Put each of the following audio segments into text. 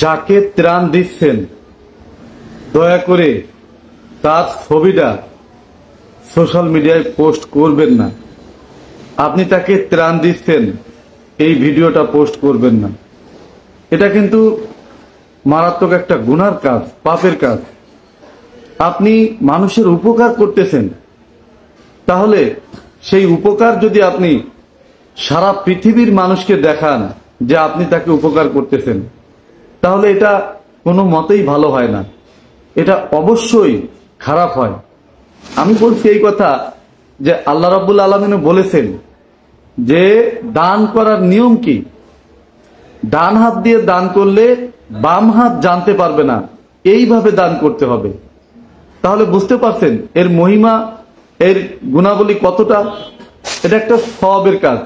যাকে ত্রাণ দিচ্ছেন দয়া করে তার ছবিটা সোশ্যাল মিডিয়ায় পোস্ট করবেন না। আপনি তাকে ত্রাণ দিচ্ছেন, এই ভিডিওটা পোস্ট করবেন না। এটা কিন্তু মারাত্মক একটা গুনার কাজ, পাপের কাজ। আপনি মানুষের উপকার করতেছেন, তাহলে সেই উপকার যদি আপনি সারা পৃথিবীর মানুষকে দেখান যে আপনি তাকে উপকার করতেছেন, তাহলে এটা কোনো মতেই ভালো হয় না, এটা অবশ্যই খারাপ হয়। আমি বলছি এই কথা যে আল্লাহ রাব্বুল আলামিন বলেছেন যে দান করার নিয়ম কি, ডান হাত দিয়ে দান করলে বাম হাত জানতে পারবে না, এইভাবে দান করতে হবে। তাহলে বুঝতে পারছেন এর মহিমা, এর গুণাবলী কতটা। এটা একটা সওয়াবের কাজ,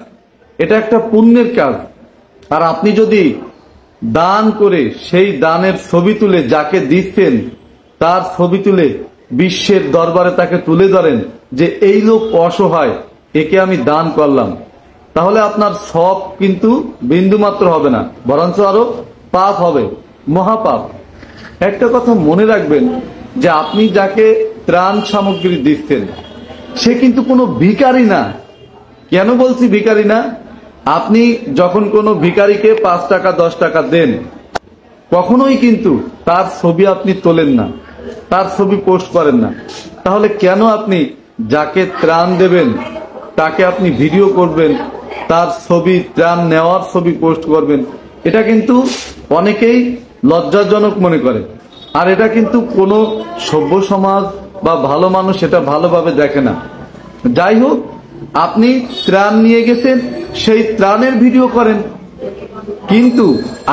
এটা একটা পুণ্যের কাজ। আর আপনি যদি দান করে সেই দানের ছবি তুলে যাকে দিচ্ছেন তার ছবি তুলে বিশ্বের দরবারে তাকে তুলে ধরেন যে এই লোক অসহায়, একে আমি দান করলাম, তাহলে আপনার সব কিন্তু বিন্দুমাত্র হবে না, বরঞ্চ আরো পাপ হবে, মহাপাপ। একটা কথা মনে রাখবেন যে আপনি যাকে ত্রাণ সামগ্রী দিচ্ছেন সে কিন্তু কোনো ভিখারি না। কেন বলছি ভিখারি না? আপনি যখন কোনো ভিখারিকে 5 টাকা 10 টাকা দেন, কখনোই কিন্তু তার ছবি আপনি তোলেন না, তার ছবি পোস্ট করেন না। তাহলে কেন আপনি যাকে ত্রাণ দেবেন তাকে আপনি ভিডিও করবেন, তার ছবি, ত্রাণ নেওয়ার ছবি পোস্ট করবেন? এটা কিন্তু অনেকেই লজ্জাজনক মনে করে। আর এটা কিন্তু কোনো সভ্য সমাজ বা ভালো মানুষ এটা ভালোভাবে দেখে না। যাই হোক, আপনি ত্রাণ নিয়ে গেছেন, সেই ত্রাণের ভিডিও করেন, কিন্তু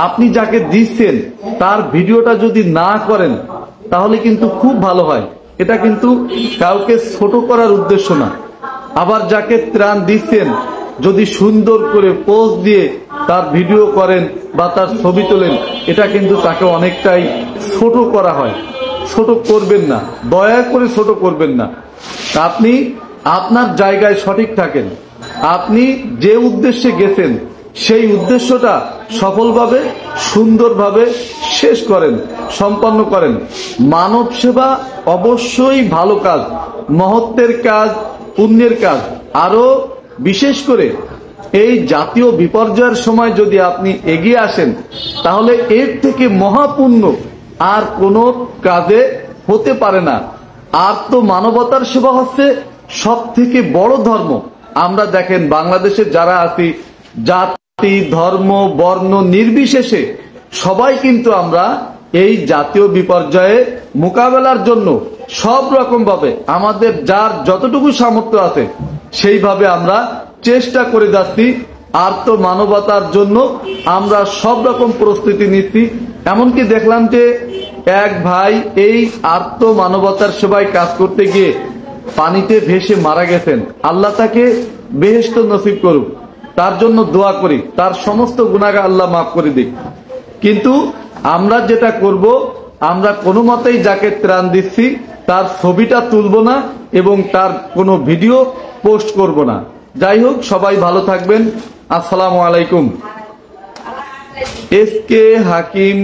আপনি যাকে দিচ্ছেন তার ভিডিওটা যদি না করেন তাহলে কিন্তু খুব ভালো হয়। এটা কিন্তু কাউকে ছোট করার উদ্দেশ্য না। আবার যাকে ত্রাণ দিচ্ছেন যদি সুন্দর করে পোজ দিয়ে তার ভিডিও করেন বা তার ছবি তোলেন, এটা কিন্তু তাকে অনেকটাই ছোট করা হয়। ছোট করবেন না, দয়া করে ছোট করবেন না। আপনি আপনার জায়গায় সঠিক থাকেন, আপনি যে উদ্দেশ্যে গেছেন সেই উদ্দেশ্যটা সফলভাবে, সুন্দরভাবে শেষ করেন, সম্পন্ন করেন। মানব সেবা অবশ্যই ভালো কাজ, মহত্বের কাজ, পুণ্যের কাজ। আরো বিশেষ করে এই জাতীয় বিপর্যয়ের সময় যদি আপনি এগিয়ে আসেন, তাহলে এর থেকে মহাপুণ্য আর কোনো কাজে হতে পারে না। আর তো মানবতার সেবা হচ্ছে সব থেকে বড় ধর্ম। আমরা দেখেন বাংলাদেশে যারা আছি, জাতি, ধর্ম, বর্ণ নির্বিশেষে সবাই কিন্তু আমরা এই জাতীয় বিপর্যয়ে মোকাবেলার জন্য সব রকম ভাবে আমাদের যার যতটুকু সামর্থ্য আছে সেইভাবে আমরা চেষ্টা করে যাচ্ছি। আর তো মানবতার জন্য আমরা সব রকম প্রস্তুতি নিচ্ছি। এমনকি দেখলাম যে এক ভাই এই আর্ত মানবতার সেবায় কাজ করতে গিয়ে পানিতে ভেসে মারা গেছেন। আল্লাহ তাকে বেহেশত নসিব করুক, তার জন্য দোয়া করি, তার সমস্ত গুনাহ আল্লাহ মাফ করে দিক। কিন্তু আমরা যেটা করব, আমরা কোনো মতেই যাকে ত্রাণ দিচ্ছি তার ছবিটা তুলব না এবং তার কোনো ভিডিও পোস্ট করব না। যাই হোক, সবাই ভালো থাকবেন। আসসালামু আলাইকুম। এসকে হাকিম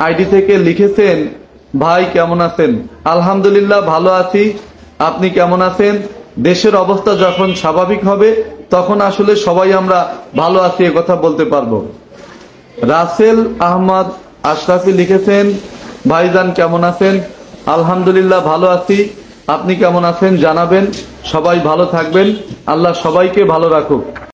আইডি থেকে লিখেছেন, ভাই কেমন আছেন? আলহামদুলিল্লাহ ভালো আছি, আপনি কেমন আছেন? দেশের অবস্থা যখন স্বাভাবিক হবে তখন আসলে সবাই আমরা ভালো আছি এ কথা বলতে পারবো। রাসেল আহমদ আশরাফি লিখেছেন, ভাইজান কেমন আছেন? আলহামদুলিল্লাহ ভালো আছি, আপনি কেমন আছেন জানাবেন। সবাই ভালো থাকবেন, আল্লাহ সবাইকে ভালো রাখুক।